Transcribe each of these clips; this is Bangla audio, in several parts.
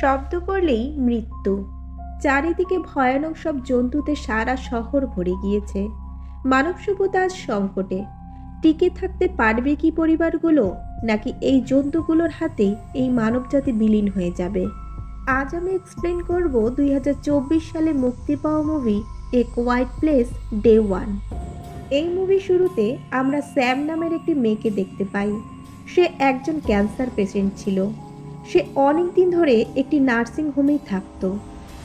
শব্দ করলেই মৃত্যু। চারিদিকে ভয়ানক সব জন্তুতে সারা শহর ভরে গিয়েছে। মানব সভ্যতা আজ সংকটে। টিকে থাকতে পারবে কি পরিবারগুলো, নাকি এই জন্তুগুলোর হাতে এই মানবজাতি বিলীন হয়ে যাবে? আজ আমি এক্সপ্লেন করব 2024 সালে মুক্তি পাওয়া মুভি এ কোয়াইট প্লেস ডে 1। এই মুভি শুরুতে আমরা স্যাম নামের একটি মেয়েকে দেখতে পাই। সে একজন ক্যান্সার পেশেন্ট ছিল। সে অনেক দিন ধরে একটি নার্সিং হোমেই থাকতো।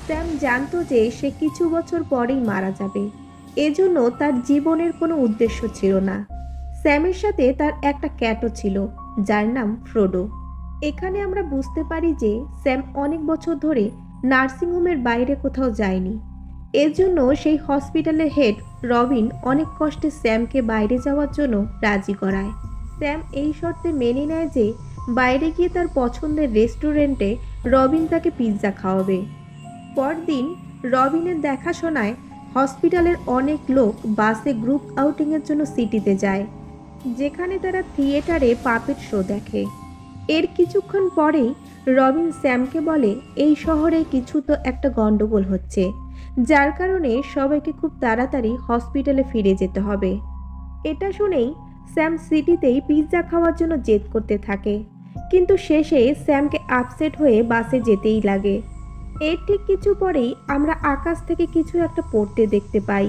স্যাম জানতো যে সে কিছু বছর পরেই মারা যাবে। এজন্য তার জীবনের কোনো উদ্দেশ্য ছিল না। স্যামের সাথে তার একটা ক্যাটও ছিল, যার নাম ফ্রোডো। এখানে আমরা বুঝতে পারি যে স্যাম অনেক বছর ধরে নার্সিং হোমের বাইরে কোথাও যায়নি। এজন্য সেই হসপিটালের হেড রবিন অনেক কষ্টে স্যামকে বাইরে যাওয়ার জন্য রাজি করায়। স্যাম এই শর্তে মেনে নেয় যে বাইরে গিয়ে তার পছন্দের রেস্টুরেন্টে রবিন তাকে পিৎজা খাওয়াবে। পরদিন রবিনের দেখাশোনায় হসপিটালের অনেক লোক বাসে গ্রুপ আউটিংয়ের জন্য সিটিতে যায়, যেখানে তারা থিয়েটারে পাপেট শো দেখে। এর কিছুক্ষণ পরেই রবিন স্যামকে বলে এই শহরে কিছু তো একটা গন্ডগোল হচ্ছে, যার কারণে সবাইকে খুব তাড়াতাড়ি হসপিটালে ফিরে যেতে হবে। এটা শুনেই স্যাম সিটিতেই পিৎজা খাওয়ার জন্য জেদ করতে থাকে, কিন্তু শেষে স্যামকে আপসেট হয়ে বাসে যেতেই লাগে। এর ঠিক কিছু পরেই আমরা আকাশ থেকে কিছু একটা পড়তে দেখতে পাই,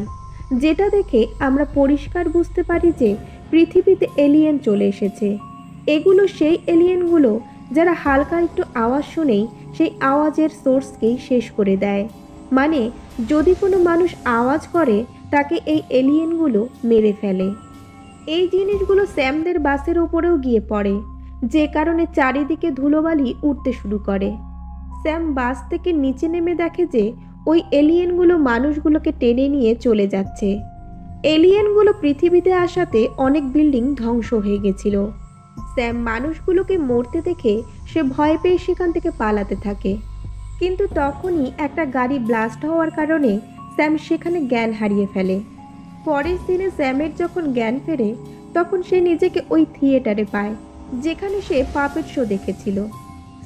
যেটা দেখে আমরা পরিষ্কার বুঝতে পারি যে পৃথিবীতে এলিয়েন চলে এসেছে। এগুলো সেই এলিয়েনগুলো যারা হালকা একটু আওয়াজ শুনেই সেই আওয়াজের সোর্সকেই শেষ করে দেয়। মানে যদি কোনো মানুষ আওয়াজ করে তাকে এই এলিয়েনগুলো মেরে ফেলে। এই জিনিসগুলো স্যামদের বাসের ওপরেও গিয়ে পড়ে, যে কারণে চারিদিকে ধুলোবালি উঠতে শুরু করে। স্যাম বাস থেকে নিচে নেমে দেখে যে ওই এলিয়েনগুলো মানুষগুলোকে টেনে নিয়ে চলে যাচ্ছে। এলিয়েনগুলো পৃথিবীতে আসাতে অনেক বিল্ডিং ধ্বংস হয়ে গেছিল। স্যাম মানুষগুলোকে মরতে দেখে সে ভয় পেয়ে সেখান থেকে পালাতে থাকে, কিন্তু তখনই একটা গাড়ি ব্লাস্ট হওয়ার কারণে স্যাম সেখানে জ্ঞান হারিয়ে ফেলে। পরের দিনে স্যামের যখন জ্ঞান ফেরে, তখন সে নিজেকে ওই থিয়েটারে পায় যেখানে সে পাপেট শো দেখেছিল।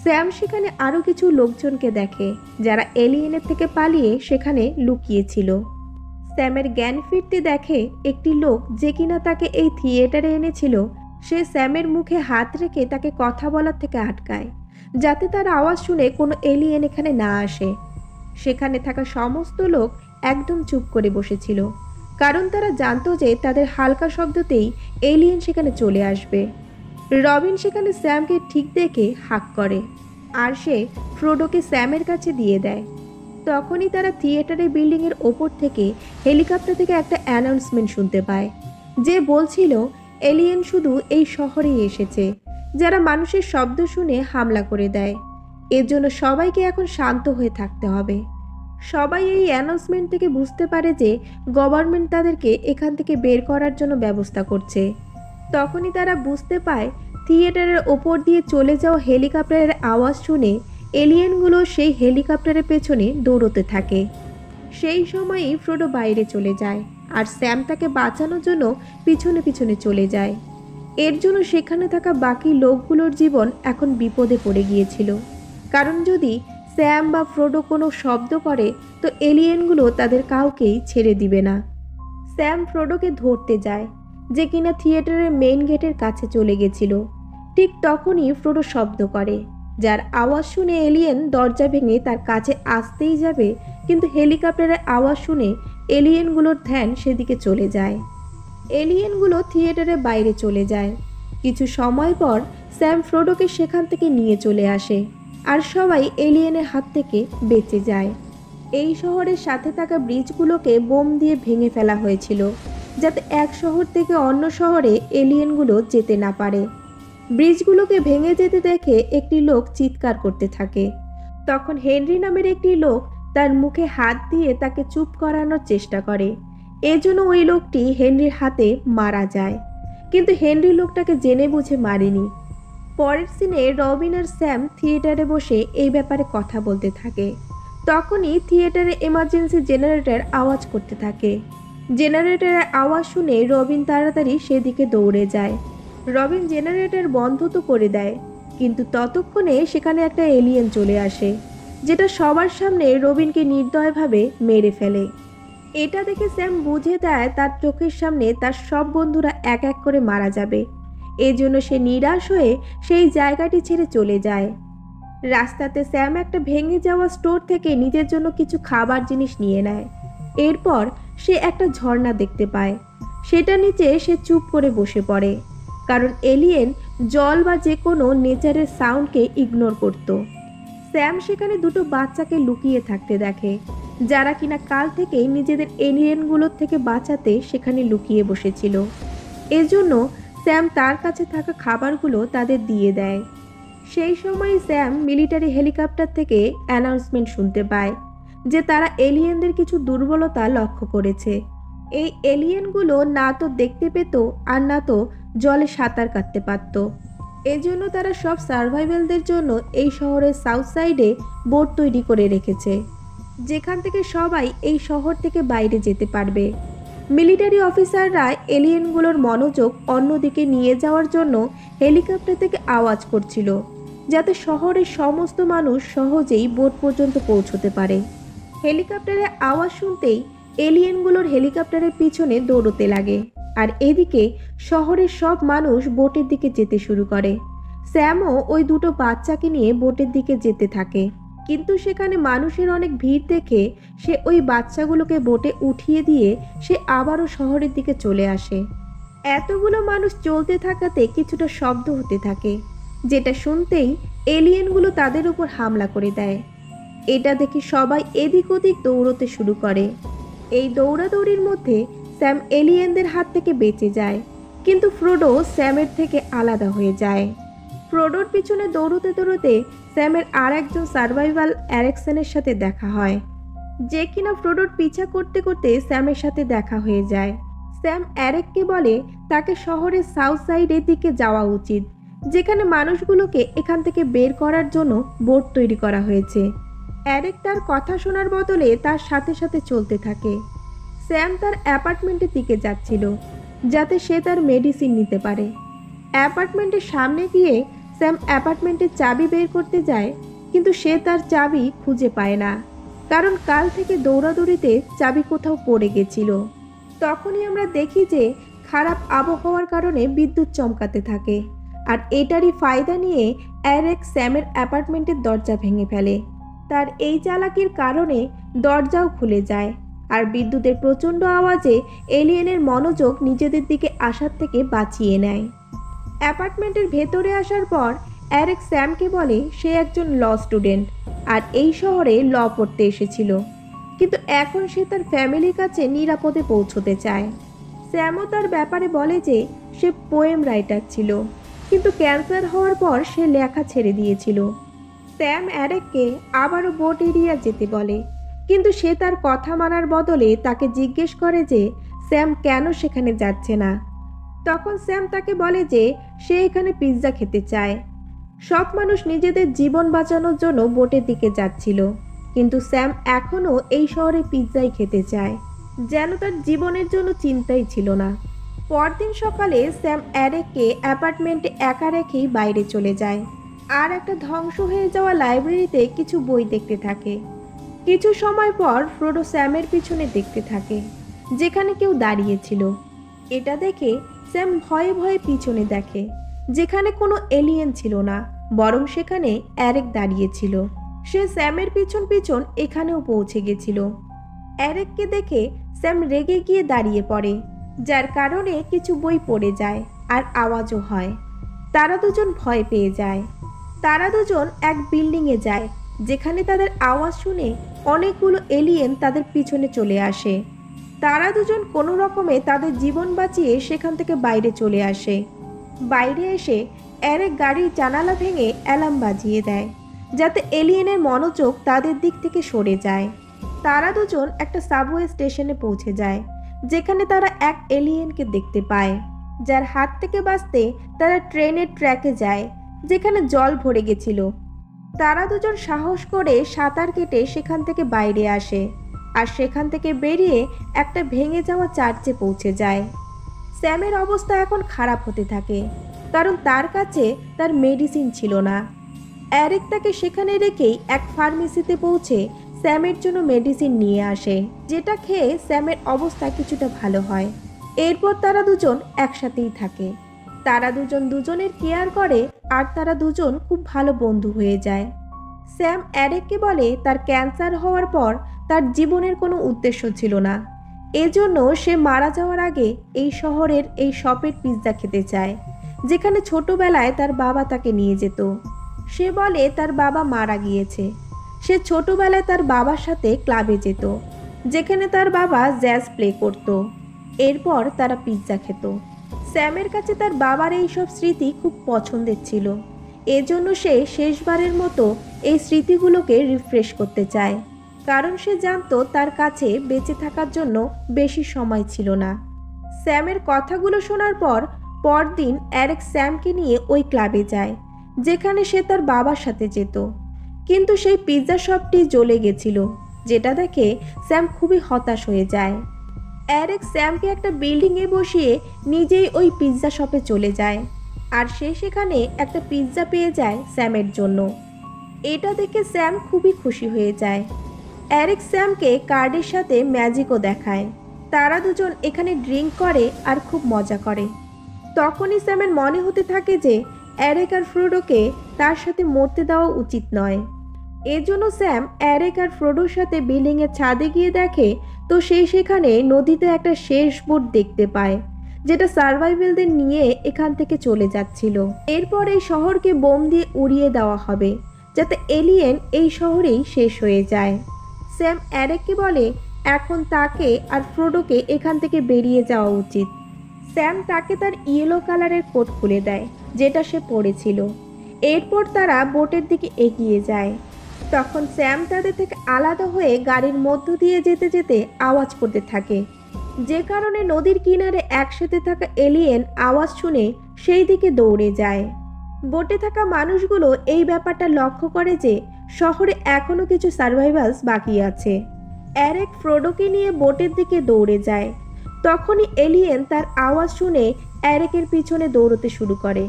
স্যাম সেখানে আরও কিছু লোকজনকে দেখে যারা এলিয়েনের থেকে পালিয়ে সেখানে লুকিয়েছিল। স্যামের জ্ঞান ফিরতে দেখে একটি লোক যে কিনা তাকে এই থিয়েটারে এনেছিল, সে স্যামের মুখে হাত রেখে তাকে কথা বলার থেকে আটকায়, যাতে তার আওয়াজ শুনে কোনো এলিয়েন এখানে না আসে। সেখানে থাকা সমস্ত লোক একদম চুপ করে বসেছিল, কারণ তারা জানতো যে তাদের হালকা শব্দতেই এলিয়েন সেখানে চলে আসবে। রবিন সেখানে স্যামকে ঠিক দেখে হাঁক করে, আর সে ফ্রোডোকে স্যামের কাছে দিয়ে দেয়। তখনই তারা থিয়েটারের বিল্ডিংয়ের ওপর থেকে হেলিকপ্টার থেকে একটা অ্যানাউন্সমেন্ট শুনতে পায়, যে বলছিল এলিয়েন শুধু এই শহরেই এসেছে, যারা মানুষের শব্দ শুনে হামলা করে দেয়। এর জন্য সবাইকে এখন শান্ত হয়ে থাকতে হবে। সবাই এই অ্যানাউন্সমেন্ট থেকে বুঝতে পারে যে গভর্নমেন্ট তাদেরকে এখান থেকে বের করার জন্য ব্যবস্থা করছে। তখনই তারা বুঝতে পায় থিয়েটারের ওপর দিয়ে চলে যাওয়া হেলিকপ্টারের আওয়াজ শুনে এলিয়েনগুলো সেই হেলিকপ্টারের পেছনে দৌড়তে থাকে। সেই সময়ই ফ্রোডো বাইরে চলে যায়, আর স্যাম তাকে বাঁচানোর জন্য পিছনে পিছনে চলে যায়। এর জন্য সেখানে থাকা বাকি লোকগুলোর জীবন এখন বিপদে পড়ে গিয়েছিল, কারণ যদি স্যাম বা ফ্রোডো কোনো শব্দ করে তো এলিয়েনগুলো তাদের কাউকেই ছেড়ে দিবে না। স্যাম ফ্রোডোকে ধরতে যায়, যে কিনা থিয়েটারের মেইন গেটের কাছে চলে গেছিল। ঠিক তখনই ফ্রোডো শব্দ করে, যার আওয়াজ শুনে এলিয়েন দরজা ভেঙে তার কাছে আসতেই যাবে, কিন্তু হেলিকপ্টারের আওয়াজ শুনে এলিয়েনগুলোর ধ্যান সেদিকে চলে যায়। এলিয়েনগুলো থিয়েটারের বাইরে চলে যায়। কিছু সময় পর স্যাম ফ্রোডোকে সেখান থেকে নিয়ে চলে আসে, আর সবাই এলিয়েনের হাত থেকে বেঁচে যায়। এই শহরের সাথে থাকা ব্রিজগুলোকে বোম দিয়ে ভেঙে ফেলা হয়েছিল, যাতে এক শহর থেকে অন্য শহরে এলিয়েনগুলো যেতে না পারে। ব্রিজগুলোকে ভেঙে যেতে দেখে একটি লোক চিৎকার করতে থাকে। তখন হেনরি নামের একটি লোক তার মুখে হাত দিয়ে তাকে চুপ করানোর চেষ্টা করে। এজন্য ওই লোকটি হেনরির হাতে মারা যায়, কিন্তু হেনরি লোকটাকে জেনে বুঝে মারেনি। পরের সিনে রবিন আর স্যাম থিয়েটারে বসে এই ব্যাপারে কথা বলতে থাকে। তখনই থিয়েটারে এমার্জেন্সি জেনারেটর আওয়াজ করতে থাকে। জেনারেটরের আওয়াজ শুনে রবিন তাড়াতাড়ি সেদিকে দৌড়ে যায়। রবিন জেনারেটর বন্ধ তো করে দেয়, কিন্তু ততক্ষণে সেখানে একটা এলিয়েন চলে আসে। যেটা সবার সামনে রবিনকে নির্দয়ভাবে মেরে ফেলে। এটা দেখে স্যাম বুঝে দেয় তার চোখের সামনে তার সব বন্ধুরা এক এক করে মারা যাবে। এজন্য সে নিরাশ হয়ে সেই জায়গাটি ছেড়ে চলে যায়। রাস্তাতে স্যাম একটা ভেঙে যাওয়া স্টোর থেকে নিজের জন্য কিছু খাবার জিনিস নিয়ে নেয়। এরপর সে একটা ঝর্ণা দেখতে পায়। সেটা নিচে সে চুপ করে বসে পড়ে, কারণ এলিয়েন জল বা যে কোনো নেচারের সাউন্ডকে ইগনোর করত। স্যাম সেখানে দুটো বাচ্চাকে লুকিয়ে থাকতে দেখে, যারা কিনা কাল থেকেই নিজেদের এলিয়েনগুলোর থেকে বাঁচাতে সেখানে লুকিয়ে বসেছিল। এজন্য স্যাম তার কাছে থাকা খাবারগুলো তাদের দিয়ে দেয়। সেই সময় স্যাম মিলিটারি হেলিকপ্টার থেকে অ্যানাউন্সমেন্ট শুনতে পায় যে তারা এলিয়েনদের কিছু দুর্বলতা লক্ষ্য করেছে। এই এলিয়েনগুলো না তো দেখতে পেত আর না তো জলে সাঁতার কাটতে পারত। এজন্য তারা সব সার্ভাইভালদের জন্য এই শহরের সাউথ সাইডে বোট তৈরি করে রেখেছে, যেখান থেকে সবাই এই শহর থেকে বাইরে যেতে পারবে। মিলিটারি অফিসাররা এলিয়েনগুলোর মনোযোগ অন্যদিকে নিয়ে যাওয়ার জন্য হেলিকপ্টার থেকে আওয়াজ করছিল, যাতে শহরের সমস্ত মানুষ সহজেই বোট পর্যন্ত পৌঁছতে পারে। হেলিকপ্টারের আওয়াজ শুনতেই এলিয়েনগুলোর হেলিকপ্টারের পিছনে দৌড়তে লাগে, আর এদিকে শহরের সব মানুষ বোটের দিকে যেতে শুরু করে। স্যামও ওই দুটো বাচ্চাকে নিয়ে বোটের দিকে যেতে থাকে, কিন্তু সেখানে মানুষের অনেক ভিড় দেখে সে ওই বাচ্চাগুলোকে বোটে উঠিয়ে দিয়ে সে আবারও শহরের দিকে চলে আসে। এতগুলো মানুষ চলতে থাকাতে কিছুটা শব্দ হতে থাকে, যেটা শুনতেই এলিয়েনগুলো তাদের উপর হামলা করে দেয়। এটা দেখে সবাই এদিক ওদিক দৌড়তে শুরু করে। এই দৌড়াদৌড়ির মধ্যে স্যাম এলিয়েনদের হাত থেকে বেঁচে যায়, কিন্তু ফ্রোডো স্যামের থেকে আলাদা হয়ে যায়। ফ্রোডোর পিছনে দৌড়তে দৌড়তে স্যামের আর একজন সার্ভাইভাল অ্যারেকসনের সাথে দেখা হয়, যে কিনা ফ্রোডোর পিছা করতে করতে স্যামের সাথে দেখা হয়ে যায়। স্যাম অ্যারেককে বলে তাকে শহরের সাউথ সাইডের দিকে যাওয়া উচিত, যেখানে মানুষগুলোকে এখান থেকে বের করার জন্য বোট তৈরি করা হয়েছে। অ্যারেক তার কথা শোনার বদলে তার সাথে সাথে চলতে থাকে। স্যাম তার অ্যাপার্টমেন্টের দিকে যাচ্ছিল, যাতে সে তার মেডিসিন নিতে পারে। অ্যাপার্টমেন্টের সামনে গিয়ে স্যাম অ্যাপার্টমেন্টের চাবি বের করতে যায়, কিন্তু সে তার চাবি খুঁজে পায় না, কারণ কাল থেকে দৌড়াদৌড়িতে চাবি কোথাও পড়ে গেছিল। তখনই আমরা দেখি যে খারাপ আবহাওয়ার কারণে বিদ্যুৎ চমকাতে থাকে, আর এটারই ফায়দা নিয়ে অ্যারেক স্যামের অ্যাপার্টমেন্টের দরজা ভেঙে ফেলে। তার এই চালাকির কারণে দরজাও খুলে যায়, আর বিদ্যুতের প্রচণ্ড আওয়াজে এলিয়েনের মনোযোগ নিজেদের দিকে আসার থেকে বাঁচিয়ে নেয়। অ্যাপার্টমেন্টের ভেতরে আসার পর অ্যারেক স্যামকে বলে সে একজন ল স্টুডেন্ট আর এই শহরে ল পড়তে এসেছিল, কিন্তু এখন সে তার ফ্যামিলির কাছে নিরাপদে পৌঁছতে চায়। স্যামও তার ব্যাপারে বলে যে সে পোয়েম রাইটার ছিল, কিন্তু ক্যান্সার হওয়ার পর সে লেখা ছেড়ে দিয়েছিল। স্যাম অ্যারেককে আবারও বোট এরিয়া যেতে বলে, কিন্তু সে তার কথা মানার বদলে তাকে জিজ্ঞেস করে যে স্যাম কেন সেখানে যাচ্ছে না। তখন স্যাম তাকে বলে যে সে এখানে পিৎজা খেতে চায়। সব মানুষ নিজেদের জীবন বাঁচানোর জন্য বোটের দিকে যাচ্ছিল, কিন্তু স্যাম এখনও এই শহরে পিৎজাই খেতে চায়, যেন তার জীবনের জন্য চিন্তাই ছিল না। পরদিন সকালে স্যাম অ্যারেককে অ্যাপার্টমেন্টে একা রেখেই বাইরে চলে যায়, আর একটা ধ্বংস হয়ে যাওয়া লাইব্রেরিতে কিছু বই দেখতে থাকে। কিছু সময় পর ফ্রোডো স্যামের পিছনে দেখতে থাকে, যেখানে কেউ দাঁড়িয়েছিল। এটা দেখে স্যাম ভয়ে ভয়ে পিছনে দেখে, যেখানে কোনো এলিয়েন ছিল না, বরং সেখানে অ্যারেক দাঁড়িয়েছিল। সে স্যামের পিছন পিছন এখানেও পৌঁছে গেছিল। অ্যারেককে দেখে স্যাম রেগে গিয়ে দাঁড়িয়ে পড়ে, যার কারণে কিছু বই পড়ে যায় আর আওয়াজও হয়। তারা দুজন ভয় পেয়ে যায়। তারা দুজন এক বিল্ডিংয়ে যায়, যেখানে তাদের আওয়াজ শুনে অনেকগুলো এলিয়েন তাদের পিছনে চলে আসে। তারা দুজন কোনো রকমে তাদের জীবন বাঁচিয়ে সেখান থেকে বাইরে চলে আসে। বাইরে এসে অ্যারেক গাড়ির জানালা ভেঙে অ্যালার্ম বাজিয়ে দেয়, যাতে এলিয়েনের মনোযোগ তাদের দিক থেকে সরে যায়। তারা দুজন একটা সাবওয়ে স্টেশনে পৌঁছে যায়, যেখানে তারা এক এলিয়েনকে দেখতে পায়, যার হাত থেকে বাঁচতে তারা ট্রেনের ট্র্যাকে যায়, যেখানে জল ভরে গেছিল। তারা দুজন সাহস করে সাঁতার কেটে সেখান থেকে বাইরে আসে, আর সেখান থেকে বেরিয়ে একটা ভেঙে যাওয়া চার্চে পৌঁছে যায়। স্যামের অবস্থা এখন খারাপ হতে থাকে, কারণ তার কাছে তার মেডিসিন ছিল না। অ্যারিক তাকে সেখানে রেখেই এক ফার্মেসিতে পৌঁছে স্যামের জন্য মেডিসিন নিয়ে আসে, যেটা খেয়ে স্যামের অবস্থা কিছুটা ভালো হয়। এরপর তারা দুজন একসাথেই থাকে। তারা দুজন দুজনের কেয়ার করে আর তারা দুজন খুব ভালো বন্ধু হয়ে যায়। স্যাম অ্যারিককে বলে তার ক্যান্সার হওয়ার পর তার জীবনের কোনো উদ্দেশ্য ছিল না, এজন্য সে মারা যাওয়ার আগে এই শহরের এই শপের পিৎজা খেতে চায়, যেখানে ছোটবেলায় তার বাবা তাকে নিয়ে যেত। সে বলে তার বাবা মারা গিয়েছে। সে ছোটবেলায় তার বাবার সাথে ক্লাবে যেত, যেখানে তার বাবা জ্যাজ প্লে করত। এরপর তারা পিৎজা খেত। স্যামের কাছে তার বাবার এই সব স্মৃতি খুব পছন্দের ছিল, এজন্য সে শেষবারের মতো এই স্মৃতিগুলোকে রিফ্রেশ করতে চায়, কারণ সে জানতো তার কাছে বেঁচে থাকার জন্য বেশি সময় ছিল না। স্যামের কথাগুলো শোনার পর পরদিন অ্যারিক স্যামকে নিয়ে ওই ক্লাবে যায়, যেখানে সে তার বাবার সাথে যেত। কিন্তু সেই পিৎজা শপটি জ্বলে গেছিল, যেটা দেখে স্যাম খুবই হতাশ হয়ে যায়। অ্যারিক স্যামকে একটা বিল্ডিংয়ে বসিয়ে নিজেই ওই পিৎজা শপে চলে যায়, আর সে সেখানে একটা পিৎজা পেয়ে যায় স্যামের জন্য। এটা দেখে স্যাম খুবই খুশি হয়ে যায়। অ্যারিক স্যামকে কার্ডের সাথে ম্যাজিকও দেখায়। তারা দুজন এখানে ড্রিঙ্ক করে আর খুব মজা করে। তখনই স্যামের মনে হতে থাকে যে অ্যারিক আর ফ্রোডোকে তার সাথে মরতে দেওয়া উচিত নয়। এজন্য স্যাম অ্যারিক আর ফ্রোডোর সাথে বিল্ডিংয়ের ছাদে গিয়ে দেখে তো সেখানে নদীতে একটা শেষ বোট দেখতে পায়, যেটা সার্ভাইভালদের নিয়ে এখান থেকে চলে যাচ্ছিল। এরপর এই শহরকে বোম দিয়ে উড়িয়ে দেওয়া হবে, যাতে এলিয়েন এই শহরেই শেষ হয়ে যায়। স্যাম অ্যারিককে বলে এখন তাকে আর ফ্রোডোকে এখান থেকে বেরিয়ে যাওয়া উচিত। স্যাম তাকে তার ইয়েলো কালারের কোট খুলে দেয়, যেটা সে পরেছিল। এরপর তারা বোটের দিকে এগিয়ে যায়। তখন স্যাম তাদের থেকে আলাদা হয়ে গাড়ির মধ্য দিয়ে যেতে যেতে আওয়াজ করতে থাকে, যে কারণে নদীর কিনারে একসাথে থাকা এলিয়েন আওয়াজ শুনে সেই দিকে দৌড়ে যায়। বোটে থাকা মানুষগুলো এই ব্যাপারটা লক্ষ্য করে যে শহরে এখনো কিছু সার্ভাইভালস বাকি আছে। অ্যারিক ফ্রোডোকে নিয়ে বোটের দিকে দৌড়ে যায়। তখনই এলিয়েন তার আওয়াজ শুনে অ্যারিকের পিছনে দৌড়তে শুরু করে,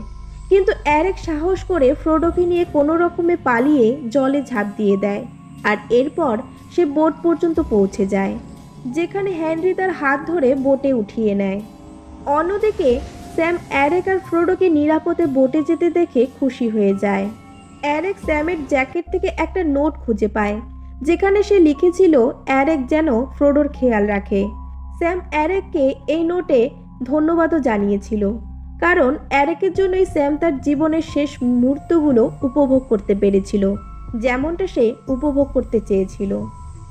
কিন্তু অ্যারিক সাহস করে ফ্রোডোকে নিয়ে কোনো রকমে পালিয়ে জলে ঝাঁপ দিয়ে দেয়। আর এরপর সে বোট পর্যন্ত পৌঁছে যায়, যেখানে হেনরি তার হাত ধরে বোটে উঠিয়ে নেয়। অন্যদিকে স্যাম অ্যারিক আর ফ্রোডোকে নিরাপদে বোটে যেতে দেখে খুশি হয়ে যায়। অ্যারিক স্যামের জ্যাকেট থেকে একটা নোট খুঁজে পায়, যেখানে সে লিখেছিল অ্যারিক যেন ফ্রোডোর খেয়াল রাখে। স্যাম অ্যারিককে এই নোটে ধন্যবাদও জানিয়েছিল, কারণ অ্যারিকের জন্যই স্যাম তার জীবনের শেষ মুহূর্তগুলো উপভোগ করতে পেরেছিল, যেমনটা সে উপভোগ করতে চেয়েছিল।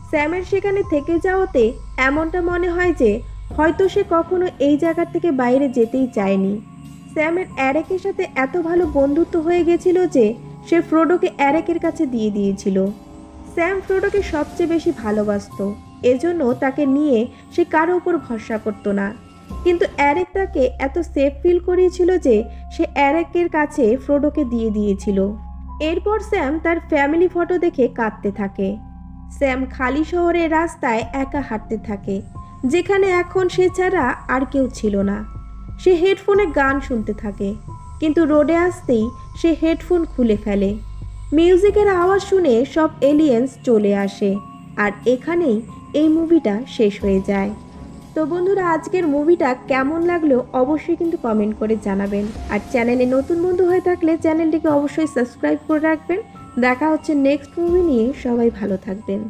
স্যামের সেখানে থেকে যাওয়াতে এমনটা মনে হয় যে হয়তো সে কখনো এই জায়গা থেকে বাইরে যেতেই চায়নি। স্যামের অ্যারিকের সাথে এত ভালো বন্ধুত্ব হয়ে গেছিল যে সে ফ্রোডোকে অ্যারিকের কাছে দিয়ে দিয়েছিল। স্যাম ফ্রোডোকে সবচেয়ে বেশি ভালোবাসতো, এজন্য তাকে নিয়ে সে কারো উপর ভরসা করতো না। কিন্তু অ্যারিক তাকে এত সেফ ফিল করিয়েছিল যে সে অ্যারিকের কাছে ফ্রোডোকে দিয়ে দিয়েছিল। এরপর স্যাম তার ফ্যামিলি ফটো দেখে কাঁদতে থাকে। স্যাম খালি শহরের রাস্তায় একা হাঁটতে থাকে, যেখানে এখন সে ছাড়া আর কেউ ছিল না। সে হেডফোনে গান শুনতে থাকে, কিন্তু রোডে আসতেই সে হেডফোন খুলে ফেলে। মিউজিকের আওয়াজ শুনে সব এলিয়েন্স চলে আসে, আর এখানেই এই মুভিটা শেষ হয়ে যায়। তো বন্ধুরা, আজকের মুভিটা কেমন লাগলো অবশ্যই কিন্তু কমেন্ট করে জানাবেন। আর চ্যানেলে নতুন বন্ধু হয়ে থাকলে চ্যানেলটিকে অবশ্যই সাবস্ক্রাইব করে রাখবেন। দেখা হচ্ছে নেক্সট মুভি নিয়ে। সবাই ভালো থাকবেন।